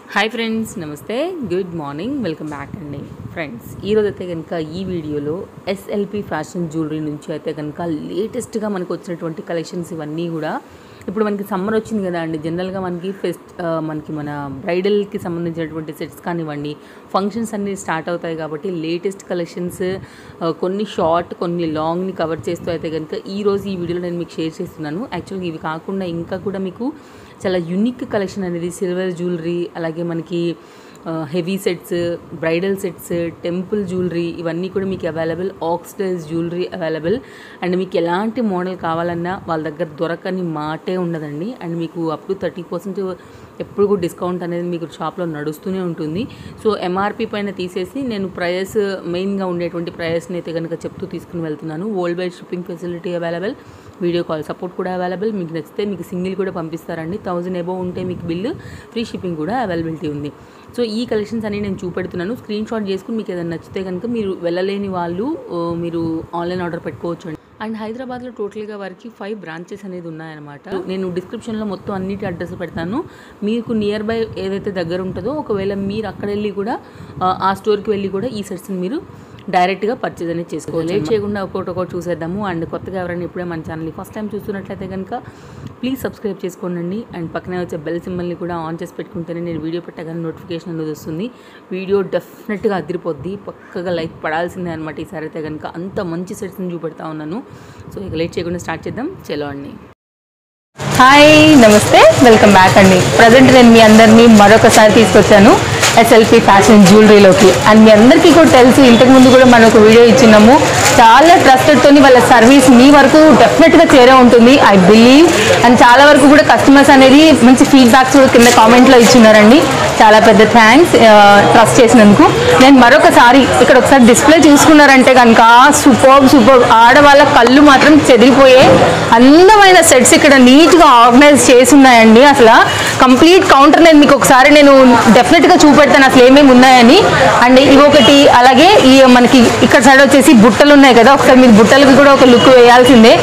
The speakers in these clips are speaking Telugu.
हाई फ्रेंड्स नमस्ते गुड మార్నింగ్ వెల్కమ్ బ్యాక్ అండి ఫ్రెండ్స్ ఈ రోజు అయితే గనుక ఈ వీడియోలో ఎస్ఎల్పి ఫ్యాషన్ జ్యువెలరీ నుంచి అయితే గనుక లేటెస్ట్ గా మనకు వచ్చినటువంటి కలెక్షన్స్ ఇవన్నీ కూడా ఇప్పుడు మనకి సమ్మర్ వచ్చింది కదా అండి జనరల్ గా మనకి మన బ్రైడల్ కి సంబంధించినటువంటి సెట్స్ కానివ్వండి ఫంక్షన్స్ అన్ని స్టార్ట్ అవుతాయి కాబట్టి లేటెస్ట్ కలెక్షన్స్ కొన్ని షార్ట్ కొన్ని లాంగ్ ని కవర్ చేస్తూ అయితే గనుక ఈ రోజు ఈ వీడియోలో నేను మీకు షేర్ చేస్తున్నాను యాక్చువల్లీ ఇవి కాకుండా ఇంకా కూడా మీకు చాలా యూనిక్ కలెక్షన్ అనేది సిల్వర్ జ్యువెలరీ అలాగే మనకి heavy sets bridal sets temple jewellery ఇవన్నీ కూడా మీకు available oxidise jewellery available and మీకు ఎలాంటి మోడల్ కావాలన్నా వాళ్ళ దగ్గర దొరకని మాటే ఉండదండి అండ్ మీకు అప్ టు 30% ఎప్పుడు కూడా డిస్కౌంట్ అనేది మీకు షాప్లో నడుస్తూనే ఉంటుంది సో ఎంఆర్పి పైన తీసేసి నేను ప్రైస్ మెయిన్గా ఉండేటువంటి ప్రైస్ని అయితే కనుక చెప్తూ తీసుకుని వెళ్తున్నాను world wide shipping facility available video call support కూడా అవైలబుల్ మీకు నచ్చితే మీకు సింగిల్ కూడా పంపిస్తారండి 1000 అబోవ్ ఉంటే మీకు బిల్లు ఫ్రీ షిప్పింగ్ కూడా అవైలబిలిటీ ఉంది సో ఈ కలెక్షన్స్ అన్ని నేను చూపెడుతున్నాను స్క్రీన్ షాట్ చేసుకుని మీకు ఏదైనా నచ్చితే కనుక మీరు వెళ్ళలేని వాళ్ళు మీరు ఆన్లైన్ ఆర్డర్ పెట్టుకోవచ్చు అండ్ హైదరాబాద్లో టోటల్గా వారికి 5 బ్రాంచెస్ అనేది ఉన్నాయన్నమాట నేను డిస్క్రిప్షన్లో మొత్తం అన్నిటి అడ్రస్ పెడతాను మీకు నియర్ బై ఏదైతే దగ్గర ఉంటుందో ఒకవేళ మీరు అక్కడ వెళ్ళి కూడా ఆ స్టోర్కి వెళ్ళి కూడా ఈ సెట్స్ని మీరు డైరెక్ట్గా పర్చేజ్ అనేది చేసుకోవాలి లేట్ చేయకుండా ఒక్కొక్కటి చూసేద్దాము అండ్ కొత్తగా ఎవరైనా ఇప్పుడే మన ఛానల్ని ఫస్ట్ టైం చూస్తున్నట్లయితే కనుక ప్లీజ్ సబ్స్క్రైబ్ చేసుకోండి అండ్ పక్కనే వచ్చే బెల్ సింబల్ని కూడా ఆన్ చేసి పెట్టుకుంటేనే నేను వీడియో పెట్టగానే నోటిఫికేషన్ అనేది వస్తుంది వీడియో డెఫినెట్గా అదిరిపోద్ది పక్కగా లైక్ పడాల్సిందే అనమాట ఈసారి అయితే కనుక అంత మంచి సెట్స్ని చూపెడతా ఉన్నాను సో ఇక లేట్ చేయకుండా స్టార్ట్ చేద్దాం చలో అండి హాయ్ నమస్తే వెల్కమ్ బ్యాక్ అండి ప్రజెంట్ నేను మీ అందరినీ మరొకసారి తీసుకొచ్చాను ఎస్ఎల్పి ఫ్యాషన్ జ్యువెలరీలోకి అండ్ మీ అందరికీ కూడా తెలుసు ఇంతకుముందు కూడా మనం ఒక వీడియో ఇచ్చినాము చాలా ట్రస్టెడ్తోని వాళ్ళ సర్వీస్ మీ వరకు డెఫినెట్గా చేరే ఉంటుంది ఐ బిలీవ్ అండ్ చాలా వరకు కూడా కస్టమర్స్ అనేది మంచి ఫీడ్బ్యాక్స్ కూడా కింద కామెంట్లో ఇచ్చినారండి చాలా పెద్ద థ్యాంక్స్ ట్రస్ట్ చేసినందుకు నేను మరొకసారి ఇక్కడ ఒకసారి డిస్ప్లే చూసుకున్నారంటే కనుక సూపర్ ఆడవాళ్ళ కళ్ళు మాత్రం చెదిరిపోయే అందమైన సెట్స్ ఇక్కడ నీట్గా ఆర్గనైజ్ చేసి ఉన్నాయండి అసలు కంప్లీట్ కౌంటర్ నేను డెఫినెట్గా చూపెడతాను అసలు ఏమేమి ఉన్నాయని అండ్ ఇవి ఒకటి అలాగే ఈ మనకి ఇక్కడ సైడ్ వచ్చేసి బుట్టలు ఉన్నాయి కదా ఒకసారి మీరు బుట్టలకి కూడా ఒక లుక్ వేయాల్సిందే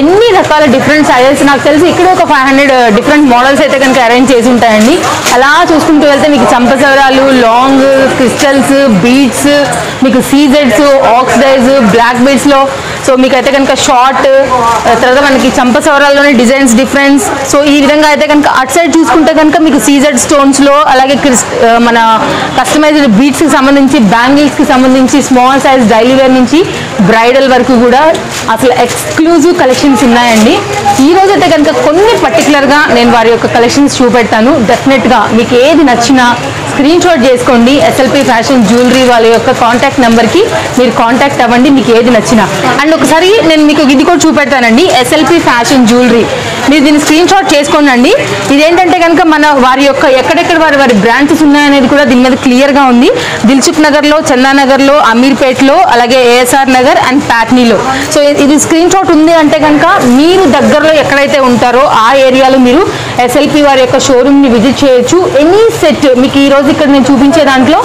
ఎన్ని రకాల డిఫరెంట్ సైజెస్ నాకు తెలిసి ఇక్కడ ఒక 500 డిఫరెంట్ మోడల్స్ అయితే కనుక అరేంజ్ చేసి ఉంటాయండి అలా చూసుకుంటూ వెళ్తే మీకు చంపసవరాలు లాంగ్ క్రిస్టల్స్ బీడ్స్ మీకు సీజెడ్స్ ఆక్సిడైజ్ బ్లాక్ బీడ్స్లో సో మీకైతే కనుక షార్ట్ తర్వాత మనకి చంపసవరాల్లోనే డిజైన్స్ డిఫరెన్స్ సో ఈ విధంగా అయితే కనుక అటు సైడ్ చూసుకుంటే కనుక మీకు సీజెడ్ స్టోన్స్లో అలాగే మన కస్టమైజ్డ్ బీడ్స్కి సంబంధించి బ్యాంగిల్స్కి సంబంధించి స్మాల్ సైజ్ డైలీ వేర్ నుంచి బ్రైడల్ వరకు కూడా అసలు ఎక్స్క్లూజివ్ కలెక్షన్స్ ఉన్నాయండి ఈ రోజు అయితే కనుక కొన్ని పర్టికులర్గా నేను వారి యొక్క కలెక్షన్స్ చూపెడతాను డెఫినెట్గా మీకు ఏది నచ్చినా స్క్రీన్ షాట్ చేసుకోండి ఎస్ఎల్పి ఫ్యాషన్ జ్యువెలరీ వాళ్ళ యొక్క కాంటాక్ట్ నెంబర్కి మీరు కాంటాక్ట్ అవ్వండి మీకు ఏది నచ్చినా అండ్ ఒకసారి నేను మీకు ఇది కూడా చూపెడతానండి ఎస్ఎల్పి ఫ్యాషన్ జ్యువెలరీ మీరు దీన్ని స్క్రీన్ షాట్ చేసుకోండి ఇదేంటంటే కనుక మన వారి యొక్క ఎక్కడెక్కడ వారి బ్రాంచెస్ ఉన్నాయనేది కూడా దీని మీద క్లియర్గా ఉంది దిల్సుఖ్ నగర్లో చందానగర్లో అమీర్పేట్లో అలాగే ఏఎస్ఆర్ నగర్ అండ్ ప్యాట్నీలో సో ఇది స్క్రీన్ షాట్ ఉంది అంటే కనుక మీరు దగ్గరలో ఎక్కడైతే ఉంటారో ఆ ఏరియాలో మీరు ఎస్ఎల్పి వారి యొక్క షోరూమ్ని విజిట్ చేయొచ్చు ఎనీ సెట్ మీకు ఈ రోజు ఇక్కడ నేను చూపించే దాంట్లో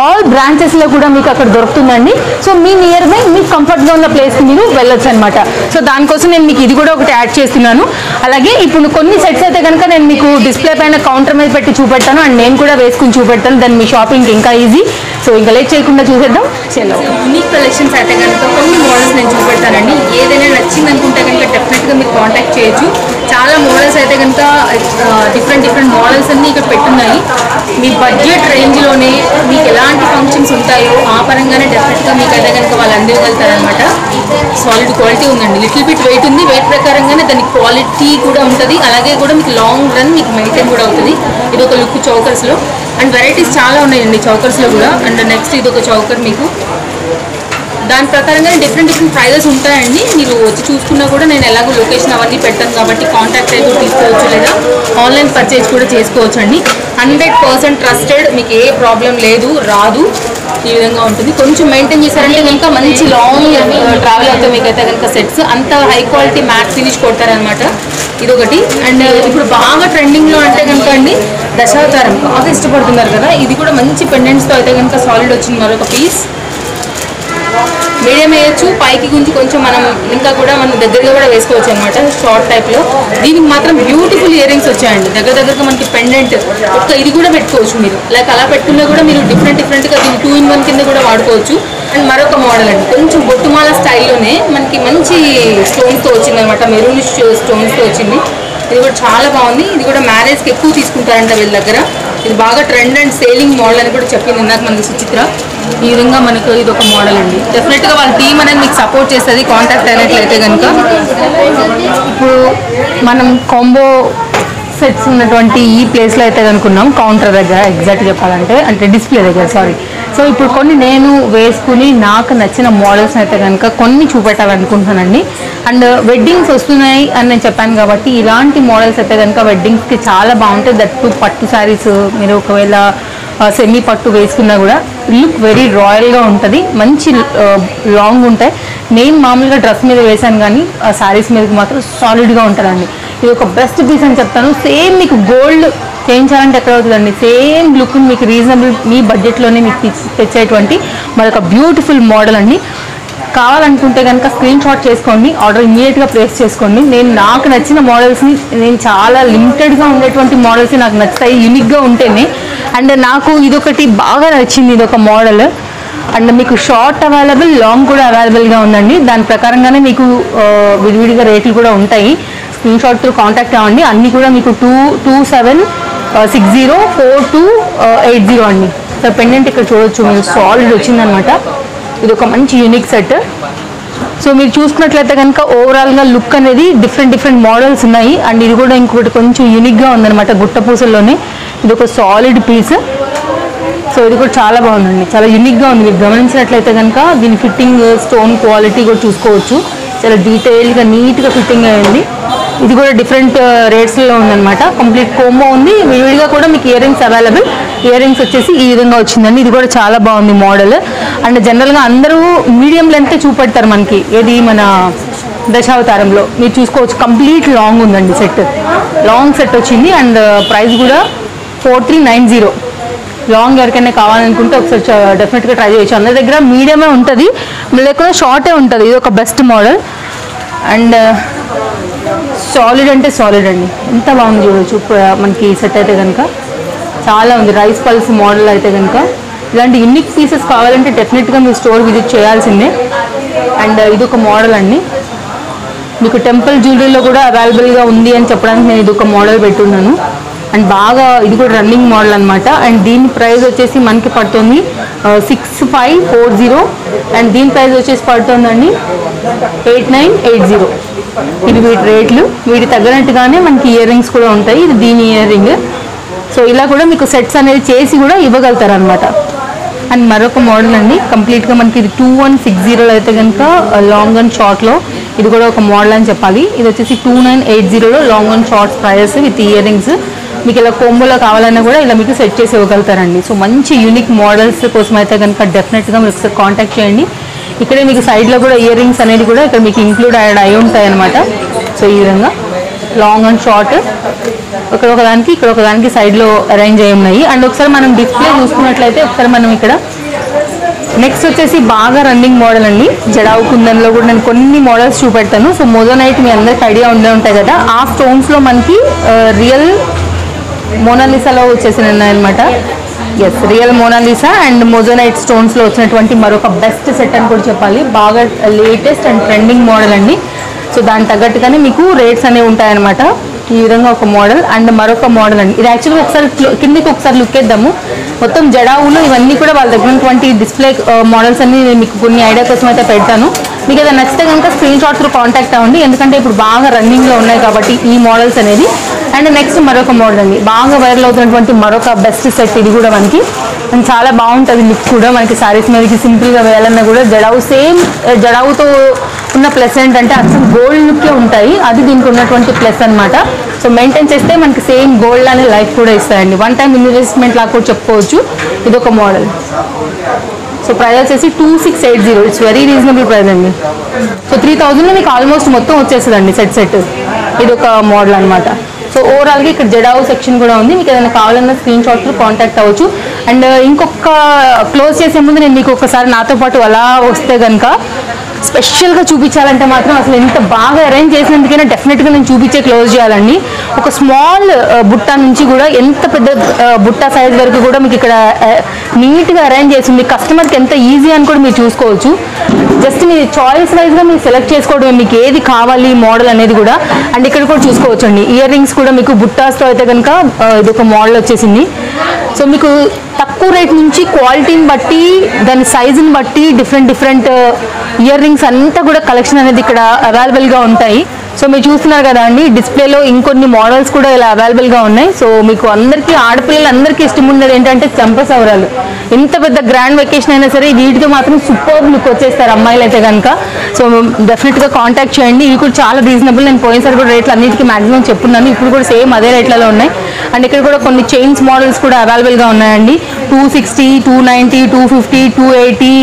ఆల్ బ్రాంచెస్లో కూడా మీకు అక్కడ దొరుకుతుందండి సో మీ నియర్ బై మీకు కంఫర్ట్గా ఉన్న ప్లేస్కి మీరు వెళ్ళొచ్చు అనమాట సో దానికోసం నేను మీకు ఇది కూడా ఒకటి యాడ్ చేస్తున్నాను అలాగే ఇప్పుడు కొన్ని సెట్స్ అయితే కనుక నేను మీకు డిస్ప్లే పైన కౌంటర్ మీద పెట్టి చూపెడతాను అండ్ నేను కూడా వేసుకుని చూపెడతాను దాన్ని మీ షాపింగ్ ఇంకా ఈజీ సో ఇంకా లేట్ చేయకుండా చూసేద్దాం చలో యూనిక్ కలెక్షన్స్ అయితే కనుక కొన్ని మోడల్స్ నేను చూపెడతానండి ఏదైనా నచ్చింది అనుకుంటే కనుక డెఫినెట్గా మీరు కాంటాక్ట్ చేయొచ్చు చాలా మోడల్స్ అయితే కనుక డిఫరెంట్ మోడల్స్ అన్నీ ఇక్కడ పెట్టున్నాయి మీ బడ్జెట్ రేంజ్లోనే మీకు ఎలాంటి ఫంక్షన్స్ ఉంటాయో ఆ పరంగానే డెఫినెట్గా మీకు అయితే కనుక వాళ్ళు అందివ్వగలుగుతారనమాట సాలిడ్ క్వాలిటీ ఉందండి లిటిల్ బిట్ వెయిట్ ఉంది వెయిట్ ప్రకారంగానే దాని క్వాలిటీ కూడా ఉంటుంది అలాగే కూడా మీకు లాంగ్ రన్ మీకు మెయింటైన్ కూడా అవుతుంది ఇది ఒక లుక్ చౌకర్స్లో అండ్ వెరైటీస్ చాలా ఉన్నాయండి చౌకర్స్లో కూడా అండ్ నెక్స్ట్ ఇది ఒక చౌకర్ మీకు దాని ప్రకారంగానే డిఫరెంట్ ప్రైజెస్ ఉంటాయండి మీరు వచ్చి చూసుకున్నా కూడా నేను ఎలాగో లొకేషన్ అవన్నీ పెట్టాను కాబట్టి కాంటాక్ట్ అయితే తీసుకోవచ్చు లేదా ఆన్లైన్ పర్చేజ్ కూడా చేసుకోవచ్చు అండి 100% ట్రస్టెడ్ మీకు ఏ ప్రాబ్లం లేదు రాదు ఈ విధంగా ఉంటుంది కొంచెం మెయింటైన్ చేశారంటే కనుక మంచి లాంగ్ ట్రావెల్ అవుతాయి మీకైతే కనుక సెట్స్ అంత హై క్వాలిటీ మ్యాట్ ఫినిష్ కొడతారనమాట ఇదొకటి అండ్ ఇప్పుడు బాగా ట్రెండింగ్లో అంటే కనుక అండి దశావతారం బాగా ఇష్టపడుతున్నారు కదా ఇది కూడా మంచి పెండెంట్స్తో అయితే కనుక సాలిడ్ వచ్చింది మరొక పీస్ మీడియం వేయచ్చు, పైకి గుంచి కొంచెం మనం ఇంకా కూడా మనం దగ్గరగా కూడా వేసుకోవచ్చు అనమాట, షార్ట్ టైప్లో. దీనికి మాత్రం బ్యూటిఫుల్ ఇయర్ రింగ్స్ వచ్చాయండి, దగ్గరగా మనకి పెండెంట్ ఒక్క ఇది కూడా పెట్టుకోవచ్చు మీరు. లైక్ అలా పెట్టుకున్నా కూడా మీరు డిఫరెంట్గా దీన్ని 2-in-1 కింద కూడా వాడుకోవచ్చు. అండ్ మరొక మోడల్ అండి, కొంచెం బొట్టుమాల స్టైల్లోనే మనకి మంచి స్టోన్స్తో వచ్చింది అనమాట, మెరూన్ స్టోన్స్తో వచ్చింది. ఇది కూడా చాలా బాగుంది. ఇది కూడా మ్యారేజ్కి ఎక్కువ తీసుకుంటారంట వీళ్ళ దగ్గర. ఇది బాగా ట్రెండ్ అండ్ సేలింగ్ మోడల్ అని కూడా చెప్పింది ఇందాక మనకి సుచిత్ర. ఈ విధంగా మనకు ఇది ఒక మోడల్ అండి. డెఫినెట్గా వాళ్ళ టీం అనేది మీకు సపోర్ట్ చేస్తుంది కాంటాక్ట్ అయినట్లయితే కనుక. ఇప్పుడు మనం కాంబో సెట్స్ ఉన్నటువంటి ఈ ప్లేస్లో అయితే కనుక్కున్నాం, కౌంటర్ దగ్గర ఎగ్జాక్ట్ చెప్పాలంటే, అంటే డిస్ప్లే దగ్గర, సారీ. సో ఇప్పుడు కొన్ని నేను వేసుకుని నాకు నచ్చిన మోడల్స్ అయితే కనుక కొన్ని చూపెట్టాలనుకుంటున్నానండి. అండ్ వెడ్డింగ్స్ వస్తున్నాయి అని నేను చెప్పాను కాబట్టి ఇలాంటి మోడల్స్ అయితే కనుక వెడ్డింగ్స్కి చాలా బాగుంటాయి. దట్టు పట్టు శారీస్ మీరు ఒకవేళ సెమీ పట్టు వేసుకున్నా కూడా లుక్ వెరీ రాయల్గా ఉంటుంది, మంచి లాంగ్ ఉంటాయి. నేను మామూలుగా డ్రెస్ మీద వేసాను కానీ శారీస్ మీదకి మాత్రం సాలిడ్గా ఉంటుందండి. ఇది ఒక బెస్ట్ పీస్ అని చెప్తాను. సేమ్ మీకు గోల్డ్ చేయించాలంటే ఎక్కడ అవుతుందండి, సేమ్ లుక్ మీకు రీజనబుల్ మీ బడ్జెట్లోనే మీకు తెచ్చేటువంటి మరొక బ్యూటిఫుల్ మోడల్ అండి. కావాలనుకుంటే కనుక స్క్రీన్ షాట్ చేసుకోండి, ఆర్డర్ ఇమీడియట్గా ప్లేస్ చేసుకోండి. నాకు నచ్చిన మోడల్స్ని నేను చాలా లిమిటెడ్గా ఉండేటువంటి మోడల్స్ నాకు నచ్చుతాయి, యూనిక్గా ఉంటేనే. అండ్ నాకు ఇదొకటి బాగా నచ్చింది, ఇదొక మోడల్. అండ్ మీకు షార్ట్ అవైలబుల్, లాంగ్ కూడా అవైలబుల్గా ఉందండి. దాని ప్రకారంగానే మీకు విడివిడిగా రేట్లు కూడా ఉంటాయి. స్క్రీన్ షాట్ త్రూ కాంటాక్ట్ అవ్వండి. అన్నీ కూడా మీకు 227604280 అండి. సో పెండెంట్ ఇక్కడ చూడొచ్చు మీరు, సాలిడ్ వచ్చిందనమాట. ఇది ఒక మంచి యూనిక్ సెట్. సో మీరు చూసుకున్నట్లయితే కనుక ఓవరాల్గా లుక్ అనేది డిఫరెంట్ మోడల్స్ ఉన్నాయి. అండ్ ఇది కూడా ఇంకొకటి కొంచెం యూనిక్గా ఉందన్నమాట, గుట్ట పూసల్లోనే. ఇది ఒక సాలిడ్ పీస్. సో ఇది కూడా చాలా బాగుందండి, చాలా యూనిక్గా ఉంది. మీరు గమనించినట్లయితే కనుక దీని ఫిట్టింగ్, స్టోన్ క్వాలిటీ కూడా చూసుకోవచ్చు. చాలా డీటెయిల్గా నీట్గా ఫిట్టింగ్ అయ్యింది. ఇది కూడా డిఫరెంట్ రేట్స్లో ఉందన్నమాట. కంప్లీట్ కోంబో ఉంది, విడివిడిగా కూడా మీకు ear rings available. Ear rings వచ్చేసి ఈ విధంగా వచ్చిందండి. ఇది కూడా చాలా బాగుంది మోడల్. అండ్ జనరల్గా అందరూ మీడియం లెంత్ చూపెడతారు మనకి, ఏది మన దశావతారంలో. మీరు చూసుకోవచ్చు కంప్లీట్ లాంగ్ ఉందండి సెట్, లాంగ్ సెట్ వచ్చింది. అండ్ ప్రైస్ కూడా 4390. లాంగ్ ఎవరికైనా కావాలనుకుంటే ఒకసారి డెఫినెట్గా ట్రై చేయొచ్చు. అందరి దగ్గర మీడియమే ఉంటుంది, లేకపోతే షార్టే ఉంటుంది. ఇది ఒక బెస్ట్ మోడల్. అండ్ సాలిడ్ అంటే సాలిడ్ అండి, ఎంత బాగుంది చూడవచ్చు మనకి సెట్ అయితే కనుక. చాలా ఉంది, రైస్ పల్స్ మోడల్ అయితే కనుక. ఇలాంటి యూనిక్ పీసెస్ కావాలంటే డెఫినెట్గా మీరు స్టోర్ విజిట్ చేయాల్సిందే. అండ్ ఇది ఒక మోడల్ అండి, మీకు టెంపుల్ జ్యువెలరీలో కూడా అవైలబుల్గా ఉంది అని చెప్పడానికి నేను ఇది ఒక మోడల్ పెట్టున్నాను. అండ్ బాగా ఇది కూడా రన్నింగ్ మోడల్ అనమాట. అండ్ దీని ప్రైస్ వచ్చేసి మనకి పడుతుంది 6540. అండ్ దీని ప్రైస్ వచ్చేసి పడుతుందండి 8980. ఇది వీటి రేట్లు. వీటి తగ్గనట్టుగానే మనకి ఇయర్ రింగ్స్ కూడా ఉంటాయి. ఇది దీని ఇయర్ రింగ్. సో ఇలా కూడా మీకు సెట్స్ అనేది చేసి కూడా ఇవ్వగలుగుతారు అనమాట. అండ్ మరొక మోడల్ అండి, కంప్లీట్గా మనకి ఇది 2160 అయితే కనుక లాంగ్ అండ్ షార్ట్లో. ఇది కూడా ఒక మోడల్ అని చెప్పాలి. ఇది వచ్చేసి 2980 long and shorts price with earrings. మీకు ఇలా కోంబోలో కావాలన్నా కూడా ఇలా మీకు సెట్ చేసి ఇవ్వగలుగుతారండి. సో మంచి యూనిక్ మోడల్స్ కోసం అయితే కనుక డెఫినెట్గా మీరు ఒకసారి కాంటాక్ట్ చేయండి. ఇక్కడే మీకు సైడ్లో కూడా ఇయర్ రింగ్స్ అనేది కూడా ఇక్కడ మీకు ఇంక్లూడ్ అయి ఉంటాయి అనమాట. సో ఈ విధంగా లాంగ్ అండ్ షార్ట్ ఇక్కడ ఒకదానికి సైడ్లో అరేంజ్ అయి ఉన్నాయి. అండ్ ఒకసారి మనం డిస్ప్లే చూసుకున్నట్లయితే ఒకసారి మనం ఇక్కడ నెక్స్ట్ వచ్చేసి బాగా రన్నింగ్ మోడల్ అండి. జడావు కుందన్లో కూడా నేను కొన్ని మోడల్స్ చూపెడతాను. సో మోజోనైట్ మీ అందరికి ఐడియా ఉండే ఉంటాయి కదా, ఆ స్టోన్స్లో మనకి రియల్ మోనాలిసాలో వచ్చేసినాయి అనమాట. ఎస్, రియల్ మోనాలిసా అండ్ మోజోనైట్ స్టోన్స్లో వచ్చినటువంటి మరొక బెస్ట్ సెట్ అని కూడా చెప్పాలి. బాగా లేటెస్ట్ అండ్ ట్రెండింగ్ మోడల్ అండి. సో దానికి తగ్గట్టుగానే మీకు రేట్స్ అనేవి ఉంటాయన్నమాట. ఈ విధంగా ఒక మోడల్. అండ్ మరొక మోడల్ అండి, ఇది యాక్చువల్గా ఒకసారి కిందికి ఒకసారి లుక్ వేద్దాము. మొత్తం జడావులు ఇవన్నీ కూడా వాళ్ళ దగ్గర ఉన్నటువంటి డిస్ప్లే మోడల్స్ అన్ని నేను మీకు కొన్ని ఐడియా కోసం అయితే పెడతాను. మీకు ఏదైనా నచ్చితే కనుక స్క్రీన్ షాట్ త్రూ కాంటాక్ట్ అవ్వండి, ఎందుకంటే ఇప్పుడు బాగా రన్నింగ్లో ఉన్నాయి కాబట్టి ఈ మోడల్స్ అనేది. అండ్ నెక్స్ట్ మరొక మోడల్ అండి, బాగా వైరల్ అవుతున్నటువంటి మరొక బెస్ట్ సెట్. ఇది కూడా మనకి అండ్ చాలా బాగుంటుంది లుక్ కూడా. మనకి శారీస్ మీదకి సింపుల్గా వేయాలన్నా కూడా జడావు సేమ్ జడావుతో ఉన్న ప్లస్ ఏంటంటే అసలు గోల్డ్ లుక్కే ఉంటాయి, అది దీనికి ఉన్నటువంటి ప్లస్ అనమాట. సో మెయింటైన్ చేస్తే మనకి సేమ్ గోల్డ్ అనే లైఫ్ కూడా ఇస్తాయండి. వన్ టైం ఇన్వెస్ట్మెంట్ లాగా కూడా చెప్పుకోవచ్చు. ఇది ఒక మోడల్. సో ప్రైస్ వచ్చేసి 2680. ఇట్స్ వెరీ రీజనబుల్ ప్రైస్ అండి. సో 3000లో మీకు ఆల్మోస్ట్ మొత్తం వచ్చేస్తుందండి సెట్. ఇది ఒక మోడల్ అనమాట. సో ఓవరాల్గా ఇక్కడ జడావు సెక్షన్ కూడా ఉంది. మీకు ఏదైనా కావాలన్నా స్క్రీన్ షాట్స్ కాంటాక్ట్ అవ్వచ్చు. అండ్ ఇంకొక క్లోజ్ చేసే ముందు నేను మీకు ఒకసారి నాతో పాటు అలా వస్తే కనుక స్పెషల్గా చూపించాలంటే మాత్రం అసలు ఎంత బాగా అరేంజ్ చేసినందుకైనా డెఫినెట్గా నేను చూపించే క్లోజ్ చేయాలండి. ఒక స్మాల్ బుట్ట నుంచి కూడా ఎంత పెద్ద బుట్ట సైజ్ వరకు కూడా మీకు ఇక్కడ నీట్గా అరేంజ్ చేసింది. కస్టమర్కి ఎంత ఈజీ అని కూడా మీరు చూసుకోవచ్చు. జస్ట్ మీ చాయిస్ వైజ్గా మీరు సెలెక్ట్ చేసుకోవడం మీకు ఏది కావాలి మోడల్ అనేది కూడా. అండ్ ఇక్కడ కూడా చూసుకోవచ్చు అండి, ఇయర్ రింగ్స్ కూడా మీకు బుట్టాస్తో అయితే కనుక ఇది ఒక మోడల్ వచ్చేసింది. సో మీకు తక్కువ రేట్ నుంచి క్వాలిటీని బట్టి దాని సైజుని బట్టి డిఫరెంట్ ఇయర్ రింగ్స్ అంతా కూడా కలెక్షన్ అనేది ఇక్కడ అవైలబుల్గా ఉంటాయి. సో మీరు చూస్తున్నారు కదా అండి, డిస్ప్లేలో ఇంకొన్ని మోడల్స్ కూడా ఇలా అవైలబుల్గా ఉన్నాయి. సో మీకు అందరికీ ఆడపిల్లలందరికీ ఇష్టం ఉండేది ఏంటంటే చంపసవరాలు. ఎంత పెద్ద గ్రాండ్ వెకేషన్ అయినా సరే వీటితో మాత్రం సూపర్ లుక్ వచ్చేస్తారు అమ్మాయిలు అయితే కనుక. సో డెఫినెట్గా కాంటాక్ట్ చేయండి. ఇవి కూడా చాలా రీజనబుల్. నేను పోయినసారి కూడా రేట్లు అన్నిటికీ మాక్సిమం చెప్పున్నాను, ఇప్పుడు కూడా సేమ్ అదే రేట్లలో ఉన్నాయి. అండ్ ఇక్కడ కూడా కొన్ని చైన్స్ మోడల్స్ కూడా అవైలబుల్గా ఉన్నాయండి. 260, 290, 250, 280,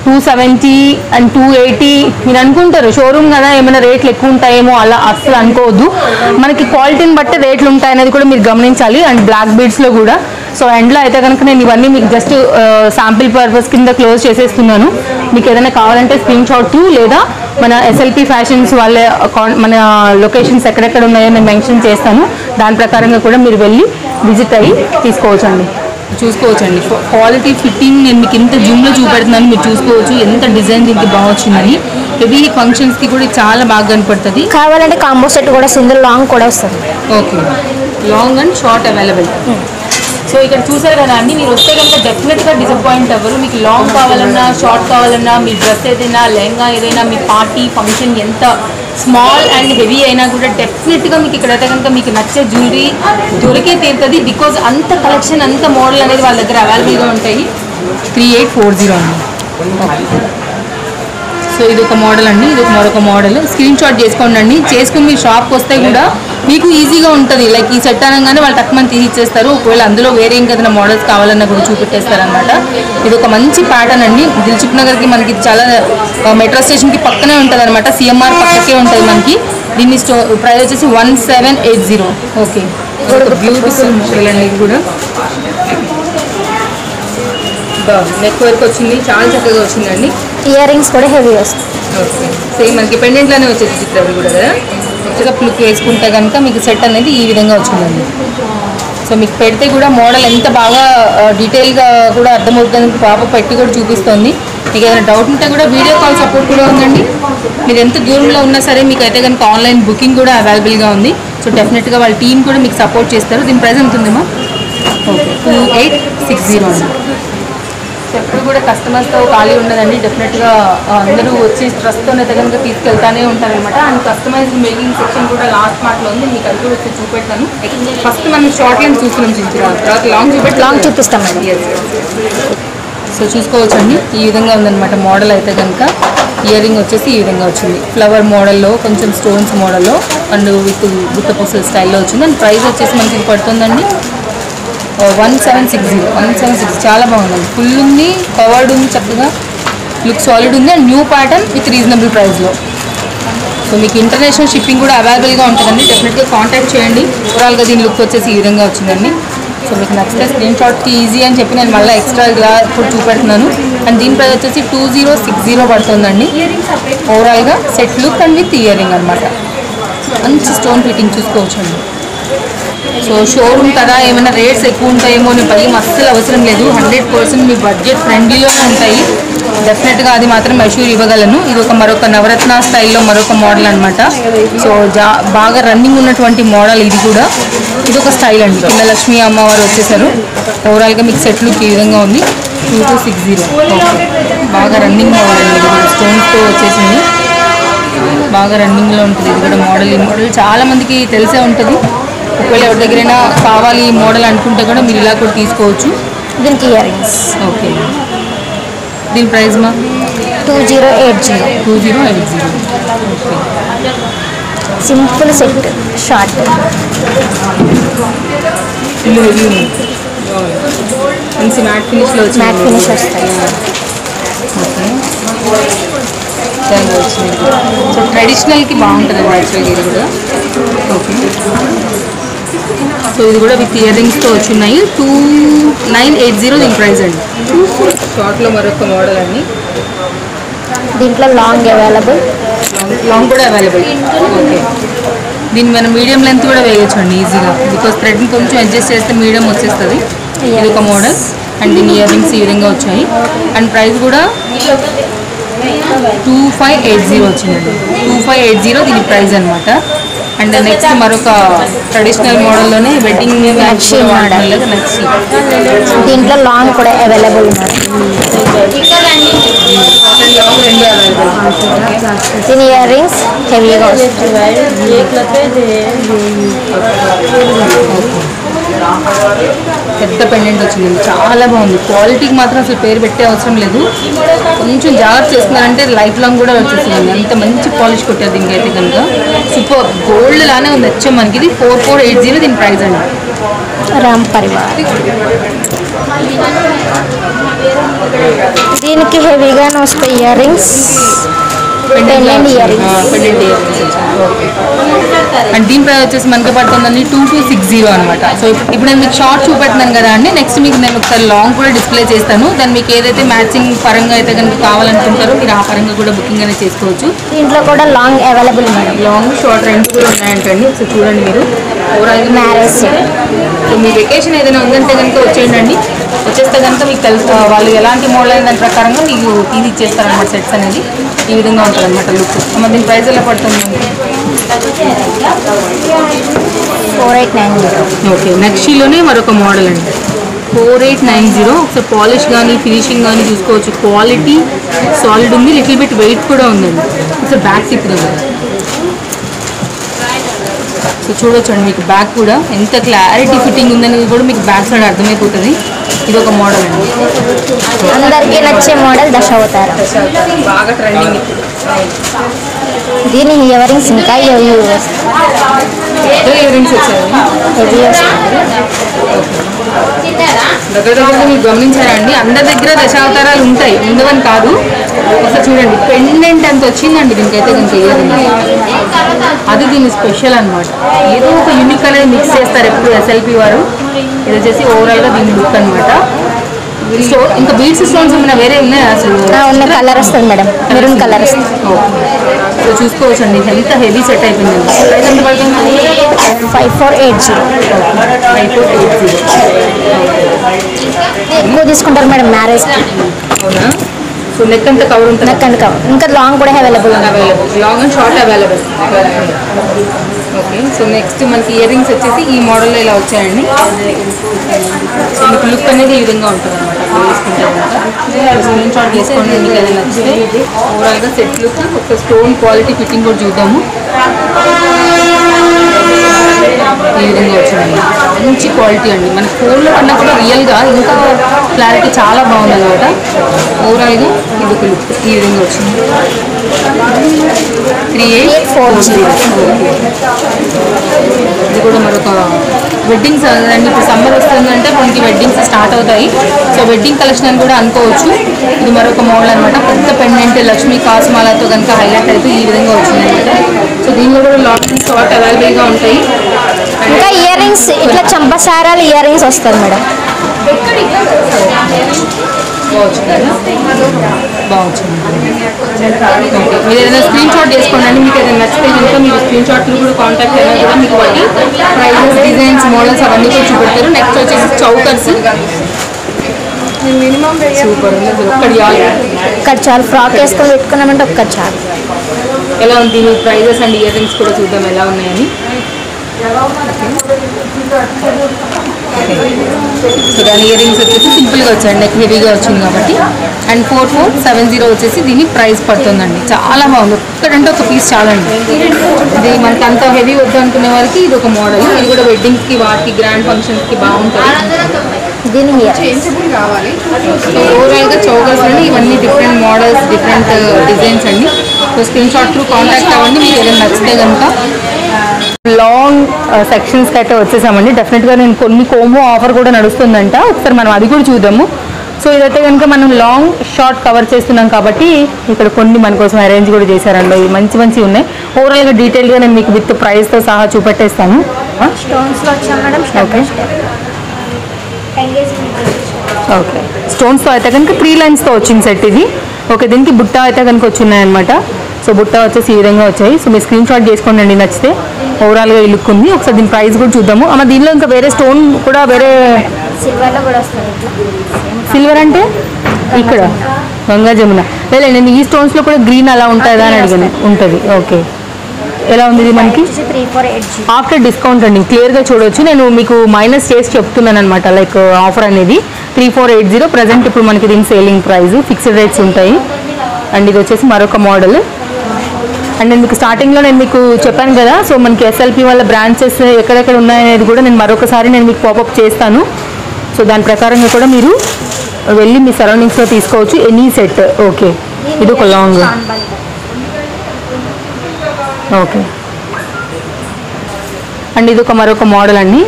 270 అండ్ 280. మీరు అనుకుంటారు షోరూమ్ కదా ఏమైనా రేట్లు ఎక్కువ ఉంటాయేమో, అలా అస్సలు అనుకోవద్దు. మనకి క్వాలిటీని బట్టి రేట్లు ఉంటాయనేది కూడా మీరు గమనించాలి. అండ్ బ్లాక్ బీడ్స్లో కూడా. సో ఎండ్లో అయితే కనుక నేను ఇవన్నీ మీకు జస్ట్ శాంపిల్ పర్పస్ కింద క్లోజ్ చేసేస్తున్నాను. మీకు ఏదైనా కావాలంటే స్క్రీన్ షాట్ లేదా మన ఎస్ఎల్పి ఫ్యాషన్స్ వాళ్ళ మన లొకేషన్స్ ఎక్కడెక్కడ ఉన్నాయో నేను మెన్షన్ చేస్తాను. దాని ప్రకారంగా కూడా మీరు వెళ్ళి విజిట్ అయ్యి తీసుకోవచ్చండి. చూసుకోవచ్చండి క్వాలిటీ ఫిట్టింగ్ నేను మీకు ఇంత జూమ్లో చూపెడుతున్నాను. మీరు చూసుకోవచ్చు ఎంత డిజైన్ దీనికి బాగా వచ్చిందని. హెవీ ఫంక్షన్స్కి కూడా చాలా బాగా కనపడుతుంది. కావాలంటే కాంబో సెట్ కూడా సింగిల్ లాంగ్ కూడా వస్తుంది. Okay, long and short available. So ఇక్కడ చూసారు కదా అండి, మీరు వస్తే కనుక డెఫినెట్గా డిసప్పాయింట్ అవ్వరు. మీకు లాంగ్ కావాలన్నా షార్ట్ కావాలన్నా మీ డ్రెస్ ఏదైనా లెహంగా ఏదైనా మీ పార్టీ ఫంక్షన్ ఎంత స్మాల్ అండ్ హెవీ అయినా కూడా డెఫినెట్గా మీకు ఇక్కడైతే కనుక మీకు నచ్చే జ్యువెలరీ దొరికే తీరుతుంది. బికాజ్ అంత కలెక్షన్ అంత మోడల్ అనేది వాళ్ళ దగ్గర అవైలబుల్గా ఉంటాయి. 3840 అండి. సో ఇది ఒక మోడల్ అండి, ఇది మరొక మోడల్. స్క్రీన్ షాట్ చేసుకోండి. చేసుకుని మీ షాప్కి వస్తే కూడా మీకు ఈజీగా ఉంటుంది. లైక్ ఈ సెట్ అనగానే వాళ్ళు తక్కువ తీసి ఇచ్చేస్తారు. ఒకవేళ అందులో వేరే ఇంకేదైనా మోడల్స్ కావాలన్నా కూడా చూపెట్టేస్తారు అనమాట. ఇది ఒక మంచి ప్యాటర్న్ అండి. దిల్సుఖ్ నగర్కి మనకి చాలా మెట్రో స్టేషన్కి పక్కనే ఉంటుంది అనమాట. సిఎంఆర్ పక్కకే ఉంటుంది మనకి. దీన్ని ప్రైస్ వచ్చేసి 1780. ఓకే, బ్యూటిఫుల్ మోడల్ అండి. ఇది కూడా నెక్ వర్క్ వచ్చింది, చాలా చక్కగా వచ్చిందండి. ఇయర్ రింగ్స్ కూడా హెవీ వస్తుంది. ఓకే, సేమ్ మనకి పెండెంట్లోనే వచ్చేసి చిత్రాలు కూడా కదా. చక్కగా లుక్ వేసుకుంటే కనుక మీకు సెట్ అనేది ఈ విధంగా వచ్చిందండి. సో మీకు పెడితే కూడా మోడల్ ఎంత బాగా డీటెయిల్గా కూడా అర్థమవుతుంది. పాప పెట్టి కూడా చూపిస్తుంది. మీకు ఏదైనా డౌట్ ఉంటే కూడా వీడియో కాల్ సపోర్ట్ కూడా ఉందండి. మీరు ఎంత దూరంలో ఉన్నా సరే మీకు అయితే కనుక ఆన్లైన్ బుకింగ్ కూడా అవైలబుల్గా ఉంది. సో డెఫినెట్గా వాళ్ళ టీం కూడా మీకు సపోర్ట్ చేస్తారు. దీని ప్రైస్ ఎంత ఉందేమో? ఓకే, 2860 అండి. ఎప్పుడు కూడా కస్టమర్స్తో ఖాళీ ఉండదండి. డెఫినెట్గా అందరూ వచ్చి ట్రస్ట్తోనైతే కనుక తీసుకెళ్తానే ఉంటారనమాట. అండ్ కస్టమైజ్డ్ మేకింగ్ సెక్షన్ కూడా లాస్ట్ పార్ట్లో ఉంది. మీకు అది కూడా వచ్చి చూపెడతాను. ఫస్ట్ మనం షార్ట్ లెన్స్ చూస్తున్నాం, తర్వాత లాంగ్ చూపిస్తాం. సో చూసుకోవచ్చండి, ఈ విధంగా ఉందన్నమాట మోడల్ అయితే కనుక. ఇయర్ రింగ్ వచ్చేసి ఈ విధంగా వచ్చింది. ఫ్లవర్ మోడల్లో, కొంచెం స్టోన్స్ మోడల్లో అండ్ విత్ గుట్ట పూసల స్టైల్లో వచ్చింది. అండ్ ప్రైస్ వచ్చేసి మనకి పడుతుందండి 1760. చాలా బాగుందండి. ఫుల్ ఉంది, కవర్డ్ ఉంది, చక్కగా లుక్ సాలిడ్ ఉంది. And new pattern with reasonable ప్రైస్లో. సో మీకు ఇంటర్నేషనల్ షిప్పింగ్ కూడా అవైలబుల్గా ఉంటుందండి. డెఫినెట్గా కాంటాక్ట్ చేయండి. ఓవరాల్గా దీని లుక్ వచ్చేసి ఈ విధంగా వచ్చిందండి. సో మీకు నచ్చితే స్క్రీన్ షాట్కి ఈజీ అని చెప్పి నేను మళ్ళీ ఎక్స్ట్రా ఇలా కూడా చూపెడుతున్నాను. అండ్ దీని ప్రైస్ వచ్చేసి 2060 పడుతుందండి. ఓవరాల్గా set look and with ear ring అనమాట. మంచి స్టోన్ ఫిట్టింగ్ చూసుకోవచ్చండి. సో షోరూమ్ కదా ఏమైనా రేట్స్ ఎక్కువ ఉంటాయేమో అని భయం అస్సలు అవసరం లేదు. 100% మీ బడ్జెట్ ఫ్రెండ్లీలోనే ఉంటాయి. డెఫినెట్గా అది మాత్రం అష్యూర్ ఇవ్వగలను. ఇది ఒక మరొక నవరత్న స్టైల్లో మరొక మోడల్ అనమాట. సో బాగా రన్నింగ్ ఉన్నటువంటి మోడల్ ఇది కూడా. ఇది ఒక స్టైల్ అండి. కింద లక్ష్మీ అమ్మవారు వచ్చేసారు. ఓవరాల్గా మీకు సెట్ లుక్ ఈ విధంగా ఉంది. 2260. బాగా రన్నింగ్ మోడల్ అండి. ఇది కూడా స్టోన్స్తో వచ్చేసింది. బాగా రన్నింగ్లో ఉంటుంది ఇది కూడా మోడల్. ఈ మోడల్ చాలామందికి తెలిసే ఉంటుంది. ఒకవేళ ఎవరి దగ్గరైనా కావాలి ఈ మోడల్ అనుకుంటే కూడా మీరు ఇలా కూడా తీసుకోవచ్చు. దీనికి ఇయర్ రింగ్స్. ఓకే, దీని ప్రైస్ మా 2080. Okay, simple set short. మంచి మ్యాట్ ఫినిష్లో వచ్చి మ్యాట్ ఫినిష్ వస్తాయి. ఓకే, వచ్చింది. సో ట్రెడిషనల్కి బాగుంటుంది యాక్చువల్గా ఇది కూడా. ఓకే, సో ఇది కూడా విత్ ఇయర్ రింగ్స్తో వచ్చున్నాయి. 2980 దీని ప్రైస్ అండి. షార్ట్లో మరొక మోడల్ అండి. దీంట్లో లాంగ్ అవైలబుల్. లాంగ్ కూడా అవైలబుల్. ఓకే, దీన్ని మనం మీడియం లెంత్ కూడా వేయచ్చు అండి ఈజీగా, బికాస్ థ్రెడ్ని కొంచెం అడ్జస్ట్ చేస్తే మీడియం వచ్చేస్తుంది. ఇది ఒక మోడల్ అండ్ దీని ఇయర్ రింగ్స్ ఈ విధంగా వచ్చాయి. అండ్ ప్రైస్ కూడా 2580 వచ్చిందండి. 2580 దీని ప్రైస్ అనమాట. అండ్ నెక్స్ట్ మరొక ట్రెడిషనల్ మోడల్లోనే వెడ్డింగ్ నక్షి మోడల్. నక్షి. దీంట్లో లాంగ్ కూడా అవైలబుల్ ఉన్నాయి. దీని ఇయర్ రింగ్స్ హెవీగా వస్తాయి. పెద్ద పెండెంట్ వచ్చింది, చాలా బాగుంది. క్వాలిటీకి మాత్రం అసలు పేరు పెట్టే అవసరం లేదు. కొంచెం జాగ్రత్త చేస్తున్నారంటే లైఫ్ లాంగ్ కూడా వచ్చేస్తుంది. అంత మంచి పాలిష్ కొట్టారు దీనికి అయితే కనుక. సూపర్ గోల్డ్ లానే ఉంది వచ్చాం మనకి. ఇది 4480 దీని ప్రైస్ అండి. రామ్ పరివార్. దీనికి హెవీగానే వస్తాయి ear rings. Pendant ear rings. And దీని ప్రైస్ వచ్చేసి మనకి పడుతుందండి 2260 అనమాట. సో ఇప్పుడు నేను మీకు షార్ట్ చూపెడుతున్నాను కదా అండి. నెక్స్ట్ మీకు నేను ఒకసారి లాంగ్ కూడా డిస్ప్లే చేస్తాను. దాన్ని మీకు ఏదైతే మ్యాచింగ్ పరంగా అయితే కనుక కావాలనుకుంటారో మీరు ఆ పరంగా కూడా బుకింగ్ అనేది చేసుకోవచ్చు. దీంట్లో కూడా long available madam. Long short రెండు కూడా ఉన్నాయంటండి. సో చూడండి మీరు. మ్యారేజ్. సో మీ వెకేషన్ ఏదైనా ఉందంటే కనుక వచ్చేయండి. వచ్చేస్తే కనుక మీకు తెలుసు వాళ్ళు ఎలాంటి మోడల్ అయిన దాని ప్రకారంగా మీకు ఇది ఇచ్చేస్తారనమాట. సెట్స్ అనేది ఈ విధంగా ఉంటుంది అనమాట లుక్. దీని ప్రైస్ ఎలా పడుతుంది? 4890. ఓకే, నక్షిలోనే మరొక మోడల్ అండి. 4890. ఒకసారి పాలిష్ కానీ ఫినిషింగ్ కానీ చూసుకోవచ్చు. క్వాలిటీ సాలిడ్ ఉంది, లిటిల్ బిట్ వెయిట్ కూడా ఉందండి. ఒకసారి బ్యాక్ తిప్పుదాం. సో చూడొచ్చండి మీకు బ్యాక్ కూడా ఎంత క్లారిటీ ఫిట్టింగ్ ఉందనేది కూడా మీకు బ్యాక్ సైడ్ అర్థమైపోతుంది. ఇది ఒక మోడల్ అండి. అందరికీ నచ్చే మోడల్ దశావతారం. బాగా ట్రెండింగ్. దీని ఇయర్ రింగ్స్ ఇంకా హెవీ ఇయర్ రింగ్స్ వచ్చాయి. హెవీ వస్తాయి. దగ్గర దగ్గర మీరు గమనించారండి, అందరి దగ్గర దశావతారాలు ఉంటాయి, ఉండవని కాదు. ఒకసారి చూడండి పెండెంట్ ఎంత వచ్చిందండి దీనికైతే కనుక ఇయర్ రింగ్స్. అది దీని స్పెషల్ అనమాట. ఏదో ఒక యూనిక్ అనేది మిక్స్ చేస్తారు ఎప్పుడు ఎస్ఎల్పి వారు. ఇది వచ్చేసి ఓవరాల్గా దీని లుక్ అనమాట. సో ఇంకా బీడ్స్ స్టోన్స్ ఏమైనా వేరే ఉన్నాయా అసలు? ఉన్న కలర్ వస్తుంది మేడం, మెరూన్ కలర్ వస్తుంది. సో చూసుకోవచ్చు అండి ఎంత హెవీ సెట్ అయిపోయింది. ప్రైస్ ఎంత పడుతుంది? 5480. 5480. ఎక్కువ తీసుకుంటారు మేడం మ్యారేజ్కి. అవునా? సో నెక్ అంతా కవర్ ఉంటుంది. Neck and cover. ఇంకా లాంగ్ కూడా available. Long and short available. Okay, so next మనకి ఇయర్ రింగ్స్ వచ్చేసి ఈ మోడల్లో ఇలా వచ్చాయండి. సో మీకు లుక్ అనేది ఈ విధంగా ఉంటుంది అనమాట. స్క్రీన్ షాట్ చేసుకోండి మీకు ఏదైనా నచ్చితే. ఓవరాల్గా సెట్ లుక్ ఒక స్టోన్ క్వాలిటీ ఫిట్టింగ్ కూడా చూద్దాము. ఈ విధంగా వచ్చిందండి, మంచి క్వాలిటీ అండి. మన ఫోన్లో కన్నా కూడా రియల్గా ఇంకా క్లారిటీ చాలా బాగుంది అనమాట. ఓవరాల్గా ఇది ఒక లుక్ ఈ విధంగా వచ్చింది. 3840. ఇది కూడా మరొక వెడ్డింగ్స్ అండి. ఇప్పుడు సమ్మర్ వస్తుందంటే మనకి వెడ్డింగ్స్ స్టార్ట్ అవుతాయి. సో వెడ్డింగ్ కలెక్షన్ అని కూడా అనుకోవచ్చు. ఇది మరొక మోడల్ అనమాట. పెద్ద పెండెంట్ లక్ష్మీ కాస్మాలతో కనుక హైలైట్ అయితే ఈ విధంగా వచ్చింది అనమాట. సో దీనిలో కూడా లాంగ్ అండ్ షార్ట్ అవైలబుల్గా ఉంటాయి. ఇంకా ఇయర్ రింగ్స్ ఇట్లా చంపసారాలు ఇయర్ రింగ్స్ వస్తుంది మేడం. బాగుంది. మీరు ఏదైనా స్క్రీన్ షాట్ చేసుకోండి. మీకు ఏదైనా నచ్చితే కనుక మీరు స్క్రీన్ షాట్లు కూడా కాంటాక్ట్ అయినా కూడా మీకు వాటి ప్రైజెస్, డిజైన్స్, మోడల్స్ అవన్నీ కూడా చూపెడతారు. నెక్స్ట్ వచ్చేసి చౌకర్స్. సూపర్ ఉంది. ఒక్కటి ఒక్కటి చాలు. ఫ్రాక్ వేసుకొని పెట్టుకున్నామంటే ఒక్కటి చాలు. ఎలా ఉంది మీ ప్రైజెస్ అండ్ ఇయర్ రింగ్స్ కూడా చూద్దాం ఎలా ఉన్నాయని. సో దాని ఇయర్ రింగ్స్ వచ్చేసి సింపుల్గా వచ్చాయండి, నెక్ హెవీగా వచ్చింది కాబట్టి. అండ్ 4470 వచ్చేసి దీని ప్రైస్ పడుతుందండి. చాలా బాగుంది. ఒక్కడంటే ఒక పీస్ చాలండి. ఇది మనకి అంత హెవీ వద్దు అనుకునే వారికి ఇది ఒక మోడల్. ఇది కూడా వెడ్డింగ్స్కి వాటికి గ్రాండ్ ఫంక్షన్స్కి బాగుంటుంది. దీని ఓవరాల్గా చౌకర్స్ అండి. ఇవన్నీ డిఫరెంట్ మోడల్స్, డిఫరెంట్ డిజైన్స్ అండి. So screen shot through contact అవ్వండి మీకు ఏదైనా నచ్చితే కనుక. లాంగ్ సెక్షన్స్కి అయితే వచ్చేసామండి. డెఫినెట్గా నేను కొన్ని కోమో ఆఫర్ కూడా నడుస్తుందంట. ఒకసారి మనం అది కూడా చూద్దాము. సో ఇదైతే కనుక మనం లాంగ్ షార్ట్ కవర్ చేస్తున్నాం కాబట్టి ఇక్కడ కొన్ని మన కోసం అరేంజ్ కూడా చేశారండి. ఇవి మంచి మంచి ఉన్నాయి. ఓవరాల్గా డీటెయిల్గా నేను మీకు విత్ ప్రైస్తో సహా చూపెట్టేస్తాను. స్టోన్స్లో వచ్చాం మేడం. ఓకే ఓకే స్టోన్స్తో అయితే కనుక 3 లైన్స్తో వచ్చింది సెట్ ఇది. ఓకే దీనికి బుట్ట అయితే కనుక వచ్చున్నాయన్నమాట. సో బుట్ట వచ్చేసి ఈ విధంగా వచ్చాయి. సో మీరు స్క్రీన్ షాట్ చేసుకోండి అండి నచ్చితే. ఓవరాల్గా ఈ లుక్ ఉంది. ఒకసారి దీని ప్రైస్ కూడా చూద్దాము. అమ్మ దీనిలో ఇంకా వేరే స్టోన్ కూడా వేరే సిల్వర్లో కూడా వస్తుంది. సిల్వర్ అంటే ఇక్కడ గంగా జమున లేదు, నేను ఈ స్టోన్స్లో కూడా గ్రీన్ అలా ఉంటుందా అని అడిగాను. ఉంటుంది. ఓకే ఎలా ఉంది ఇది మనకి 3480. ఆఫ్టర్ డిస్కౌంట్ అండి, క్లియర్గా చూడవచ్చు. నేను మీకు మైనస్ చేసి చెప్తున్నాను అనమాట. లైక్ ఆఫర్ అనేది 3480 ప్రజెంట్ ఇప్పుడు మనకి దీని సేలింగ్ ప్రైస్. ఫిక్స్డ్ రేట్స్ ఉంటాయి. అండ్ ఇది వచ్చేసి మరొక మోడల్. అండ్ నేను మీకు స్టార్టింగ్లో నేను మీకు చెప్పాను కదా, సో మనకి ఎస్ఎల్పి వాళ్ళ బ్రాంచెస్ ఎక్కడెక్కడ ఉన్నాయనేది కూడా నేను మరొకసారి నేను మీకు పాపప్ చేస్తాను. సో దాని ప్రకారంగా కూడా మీరు వెళ్ళి మీ సరౌండింగ్స్లో తీసుకోవచ్చు ఎనీ సెట్. ఓకే ఇది ఒక లాంగ్. ఓకే అండ్ ఇది ఒక మరొక మోడల్ అండి,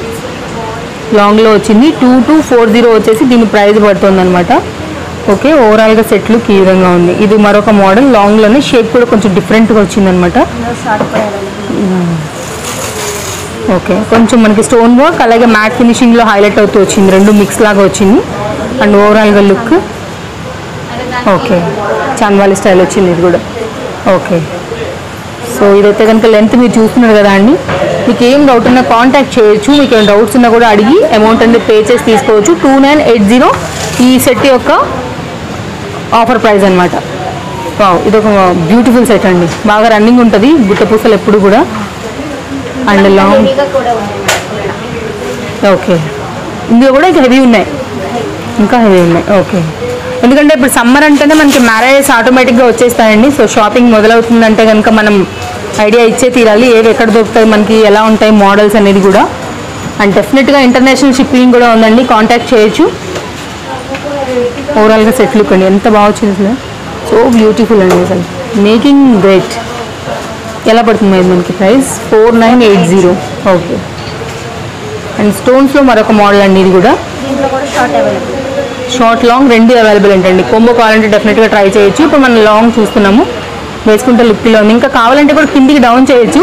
లాంగ్లో వచ్చింది. 2240 వచ్చేసి దీని ప్రైస్ పడుతుంది అనమాట. ఓకే ఓవరాల్గా సెట్లు ఈ విధంగా ఉంది. ఇది మరొక మోడల్ లాంగ్లోనే, షేప్ కూడా కొంచెం డిఫరెంట్గా వచ్చిందనమాట. ఓకే కొంచెం మనకి స్టోన్ వర్క్ అలాగే మ్యాట్ ఫినిషింగ్లో హైలైట్ అవుతూ వచ్చింది. రెండు మిక్స్ లాగా వచ్చింది. అండ్ ఓవరాల్గా లుక్ ఓకే చాన్వాలి స్టైల్ వచ్చింది ఇది కూడా. ఓకే సో ఇదైతే కనుక లెంత్ మీరు చూస్తున్నారు కదా అండి. మీకు ఏం డౌట్ ఉన్నా కాంటాక్ట్ చేయొచ్చు. మీకు ఏం డౌట్స్ ఉన్నా కూడా అడిగి అమౌంట్ అనేది పే చేసి తీసుకోవచ్చు. 2980 ఈ సెట్ యొక్క ఆఫర్ ప్రైస్ అనమాట. ఇది ఒక బ్యూటిఫుల్ సెట్ అండి, బాగా రన్నింగ్ ఉంటుంది గుట్ట పూసలు ఎప్పుడు కూడా. అండ్ లాంగ్ ఓకే ఇందులో కూడా ఇంకా హెవీ ఉన్నాయి, ఇంకా హెవీ ఉన్నాయి. ఓకే ఎందుకంటే ఇప్పుడు సమ్మర్ అంటేనే మనకి మ్యారేజెస్ ఆటోమేటిక్గా వచ్చేస్తాయండి. సో షాపింగ్ మొదలవుతుందంటే కనుక మనం ఐడియా ఇచ్చే తీరాలి ఏవి ఎక్కడ దొరుకుతాయి మనకి, ఎలా ఉంటాయి మోడల్స్ అనేది కూడా. అండ్ డెఫినెట్గా ఇంటర్నేషనల్ షిప్పింగ్ కూడా ఉందండి, కాంటాక్ట్ చేయొచ్చు. ఓవరాల్గా సెట్ లుక్ అండి ఎంత బాగా వచ్చింది అసలు. సో బ్యూటిఫుల్ అండి అసలు, మేకింగ్ గ్రేట్. ఎలా పడుతుంది ఇది మనకి ప్రైస్ 4980. ఓకే అండ్ స్టోన్స్లో మరొక మోడల్ అండి ఇది కూడా. షార్ట్ లాంగ్ రెండు అవైలబుల్ ఏంటండి. కొంబో కావాలంటే డెఫినెట్గా ట్రై చేయొచ్చు. ఇప్పుడు మనం లాంగ్ చూస్తున్నాము, వేసుకుంటే లుక్లో ఉంది. ఇంకా కావాలంటే కూడా కిందికి డౌన్ చేయొచ్చు.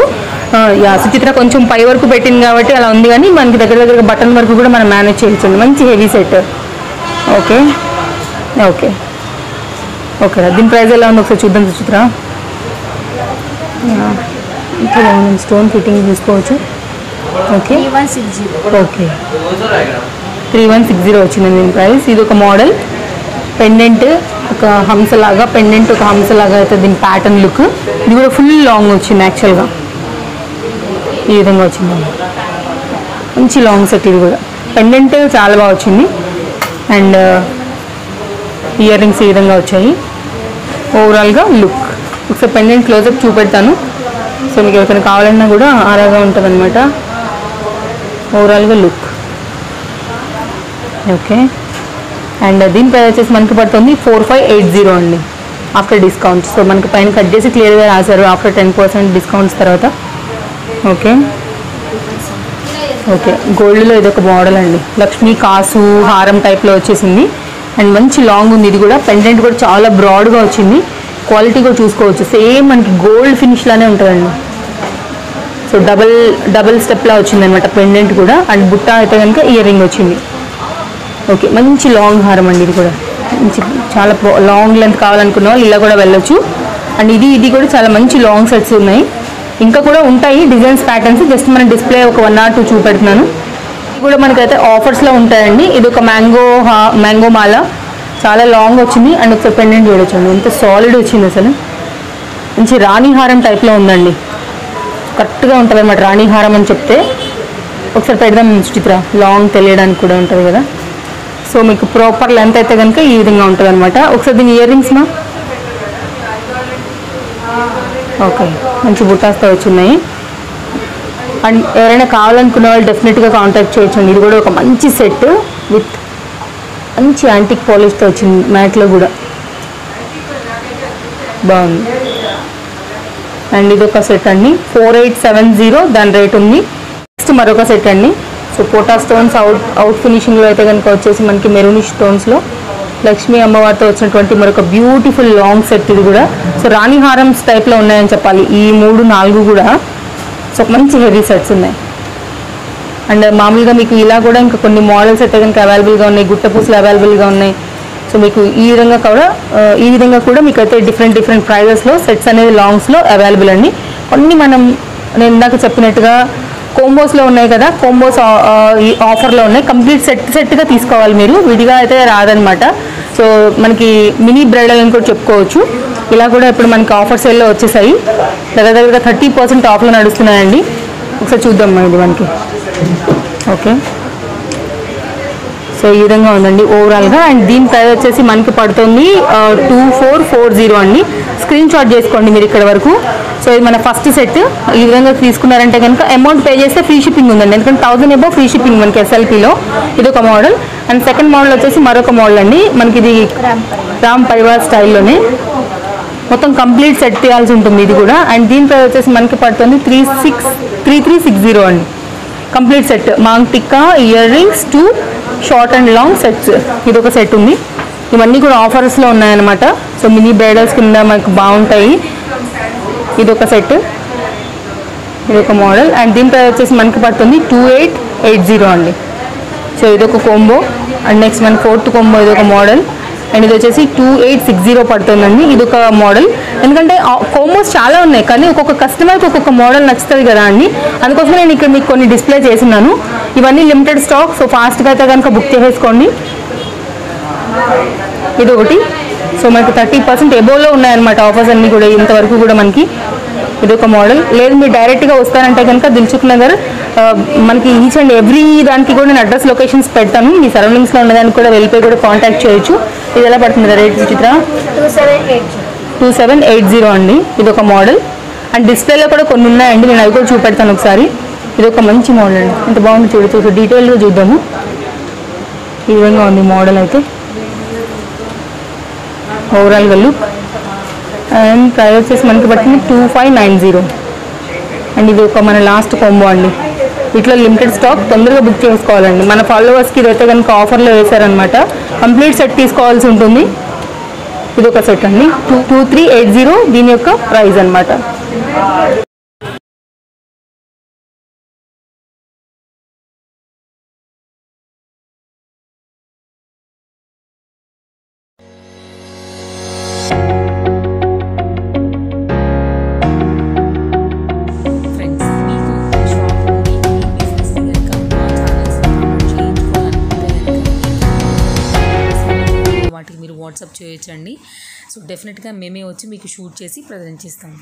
సుచిత్ర కొంచెం పై వరకు పెట్టింది కాబట్టి అలా ఉంది, కానీ మనకి దగ్గర బటన్ వరకు కూడా మనం మేనేజ్ చేయొచ్చు. మంచి heavy set. Okay okay okay దీని ప్రైస్ ఎలా ఉంది ఒకసారి చూద్దాం సుచిత్ర. ఇంకా బాగుంది, స్టోన్ ఫిట్టింగ్ చూసుకోవచ్చు. ఓకే 3160. ఓకే 3160 వచ్చింది దీని ప్రైస్. ఇది ఒక మోడల్ పెండెంట్, ఒక హంసలాగా పెండెంట్, ఒక హంసలాగా అయితే దీని ప్యాటర్న్ లుక్. ఇది కూడా ఫుల్ లాంగ్ వచ్చింది యాక్చువల్గా, ఈ విధంగా వచ్చింది. మంచి లాంగ్ సెట్. ఇది కూడా పెండెంట్ చాలా బాగా వచ్చింది. అండ్ ఇయర్ రింగ్స్ ఈ విధంగా వచ్చాయి. ఓవరాల్గా లుక్ ఒకసారి పెండెంట్ క్లోజప్ చూపెడతాను. సో మీకు ఎవరికైనా కావాలన్నా కూడా ఆరాగా ఉంటుంది అనమాట. ఓవరాల్గా లుక్ ఓకే. అండ్ దీని ప్రైస్ వచ్చేసి మనకి పడుతుంది 4580 అండి ఆఫ్టర్ డిస్కౌంట్. సో మనకి పైన కట్ చేసి క్లియర్గా రాశారు ఆఫ్టర్ 10% డిస్కౌంట్స్ తర్వాత. ఓకే ఓకే గోల్డ్లో ఇది ఒక మోడల్ అండి, లక్ష్మీ కాసు హారం టైప్లో వచ్చేసింది. అండ్ మంచి లాంగ్ ఉంది. ఇది కూడా పెండెంట్ కూడా చాలా బ్రాడ్గా వచ్చింది. క్వాలిటీ కూడా చూసుకోవచ్చు, సేమ్ మనకి గోల్డ్ ఫినిష్ లానే ఉంటుందండి. సో డబల్ స్టెప్లా వచ్చింది అనమాట పెండెంట్ కూడా. అండ్ బుట్ట అయితే కనుక ఇయర్ రింగ్ వచ్చింది. ఓకే మంచి లాంగ్ హారం అండి. ఇది కూడా మంచి చాలా లాంగ్ లెంత్ కావాలనుకున్న వాళ్ళు ఇలా కూడా వెళ్ళొచ్చు. అండ్ ఇది కూడా చాలా మంచి లాంగ్ సెట్స్ ఉన్నాయి, ఇంకా కూడా ఉంటాయి డిజైన్స్ ప్యాటర్న్స్. జస్ట్ మనం డిస్ప్లే ఒక 1 or 2 చూపెడుతున్నాను. ఇది కూడా మనకైతే ఆఫర్స్లో ఉంటాయండి. ఇది ఒక మ్యాంగో మాల చాలా లాంగ్ వచ్చింది. అండ్ ఒకసారి పెండెంట్ చూడొచ్చండి ఎంత సాలిడ్ వచ్చింది అసలు. మంచి రాణి హారం టైప్లో ఉందండి, కరెక్ట్గా ఉంటుంది అనమాట రాణి హారం అని చెప్తే. ఒకసారి పెడదాం చిత్ర, లాంగ్ తెలియడానికి కూడా ఉంటుంది కదా. సో మీకు ప్రాపర్ లెంత్ అయితే కనుక ఈ విధంగా ఉంటుంది అనమాట. ఒకసారి దీని ఇయర్ రింగ్స్ మా ఓకే మంచి బుట్టాస్తో వచ్చినాయి. అండ్ ఎవరైనా కావాలనుకున్న వాళ్ళు డెఫినెట్గా కాంటాక్ట్ చేయొచ్చండి. ఇది కూడా ఒక మంచి సెట్ విత్ మంచి యాంటిక్ పాలిష్తో వచ్చింది, మ్యాట్లో కూడా బాగుంది. అండ్ ఇది ఒక సెట్ అండి 4870 దాని రేట్ ఉంది. నెక్స్ట్ మరొక సెట్ అండి. సో పోటా స్టోన్స్ అవుట్ ఫినిషింగ్లో అయితే కనుక వచ్చేసి మనకి మెరూనిష్ స్టోన్స్లో లక్ష్మీ అమ్మవారితో వచ్చినటువంటి మరొక బ్యూటిఫుల్ లాంగ్ సెట్ ఇది కూడా. సో రాణి హారమ్స్ టైప్లో ఉన్నాయని చెప్పాలి ఈ 3, 4 కూడా. సో మంచి హెవీ సెట్స్ ఉన్నాయి. అండ్ మామూలుగా మీకు ఇలా కూడా ఇంకా కొన్ని మోడల్స్ అయితే కనుక అవైలబుల్గా ఉన్నాయి, గుట్ట పూసలు అవైలబుల్గా ఉన్నాయి. సో మీకు ఈ విధంగా కూడా మీకు అయితే డిఫరెంట్ ప్రైజెస్లో సెట్స్ అనేది లాంగ్స్లో అవైలబుల్ అండి. కొన్ని నేను ఇందాక చెప్పినట్టుగా కోంబోస్లో ఉన్నాయి కదా, కోంబోస్ ఈ ఆఫర్లో ఉన్నాయి. కంప్లీట్ సెట్గా తీసుకోవాలి మీరు, విడిగా అయితే రాదనమాట. సో మనకి మినీ బ్రైడల్ అని కూడా చెప్పుకోవచ్చు. ఇలా కూడా ఇప్పుడు మనకి ఆఫర్ సేల్లో వచ్చేసాయి. దగ్గర 30% ఆఫ్లో నడుస్తున్నాయండి. ఒకసారి చూద్దాం ఇది మనకి. ఓకే, సో ఈ విధంగా ఉందండి ఓవరాల్గా. అండ్ దీని ప్రైస్ వచ్చేసి మనకి పడుతుంది 2440 అండి. స్క్రీన్ షాట్ చేసుకోండి మీరు ఇక్కడ వరకు. సో ఇది మన ఫస్ట్ సెట్. ఈ విధంగా తీసుకున్నారంటే కనుక అమౌంట్ పే చేస్తే ఫ్రీ షిప్పింగ్ ఉందండి, ఎందుకంటే 1000 అబౌవ్ ఫ్రీ షిప్పింగ్ మనకి SLPలో. ఇది ఒక మోడల్. అండ్ సెకండ్ మోడల్ వచ్చేసి మరొక మోడల్ అండి. మనకి ఇది రామ్ పరివార్ స్టైల్లోనే మొత్తం కంప్లీట్ సెట్ తీయాల్సి ఉంటుంది ఇది కూడా. అండ్ దీని ప్రైస్ వచ్చేసి మనకి పడుతుంది 3360 అండి. Complete set maang tikka, earrings, 2 short and long sets. ఇది ఒక సెట్ ఉంది. ఇవన్నీ కూడా ఆఫర్స్లో ఉన్నాయన్నమాట. సో మినీ బ్రైడల్స్ కింద మనకు బాగుంటాయి. ఇది ఒక సెట్, ఇది ఒక మోడల్. అండ్ దీని ప్రైస్ వచ్చేసి మనకి పడుతుంది 2880 అండి. సో ఇదొక కోంబో. అండ్ నెక్స్ట్ మన 4th కోంబో ఇది ఒక మోడల్. అండ్ ఇది వచ్చేసి 2860 పడుతుందండి. ఇది ఒక మోడల్. ఎందుకంటే కోంబోస్ చాలా ఉన్నాయి, కానీ ఒక్కొక్క కస్టమర్కి ఒక్కొక్క మోడల్ నచ్చుతుంది కదా అండి. అందుకోసం నేను ఇక్కడ మీకు కొన్ని డిస్ప్లే చేస్తున్నాను. ఇవన్నీ లిమిటెడ్ స్టాక్. సో ఫాస్ట్గా అయితే కనుక బుక్ చేసేసుకోండి. ఇది ఒకటి. సో మనకి 30% ఎబోవ్లో ఉన్నాయన్నమాట ఆఫర్స్ అన్నీ కూడా ఇంతవరకు కూడా మనకి. ఇది ఒక మోడల్. లేదు మీరు డైరెక్ట్గా వస్తారంటే కనుక దిల్సుఖ్ నగర్ మనకి ఈచ్ అండ్ ఎవ్రీ దానికి కూడా నేను అడ్రస్ లొకేషన్స్ పెడతాను. మీ సరౌండింగ్స్లో ఉన్నదానికి కూడా వెళ్ళిపోయి కూడా కాంటాక్ట్ చేయొచ్చు. ఇది ఎలా పడుతుంది రేట్ చిత్ర? 2780 అండి. ఇది ఒక మోడల్. అండ్ డిస్ప్లేలో కూడా కొన్ని ఉన్నాయండి, నేను అవి కూడా చూపెడతాను ఒకసారి. ఇది ఒక మంచి మోడల్ అండి, ఎంత బాగుంది చూడొచ్చు. డీటెయిల్గా చూద్దాము. ఈ విధంగా ఉంది మోడల్ అయితే ఓవరాల్గా లుక్. అండ్ ప్రైస్ వచ్చేసి మనకి పట్టింది 2590. అండ్ ఇది ఒక మన లాస్ట్ కాంబో అండి. ఇట్లా లిమిటెడ్ స్టాక్, తొందరగా బుక్ చేసుకోవాలండి. మన ఫాలోవర్స్కి ఇదైతే కనుక ఆఫర్లో వేశారనమాట. కంప్లీట్ సెట్ తీసుకోవాల్సి ఉంటుంది. ఇది ఒక సెట్ అండి, 2380 దీని యొక్క ప్రైస్ అనమాట. వాటికి మీరు వాట్సాప్ చేయొచ్చండి. సో డెఫినెట్గా మేమే వచ్చి మీకు షూట్ చేసి ప్రజెంట్ చేస్తాము.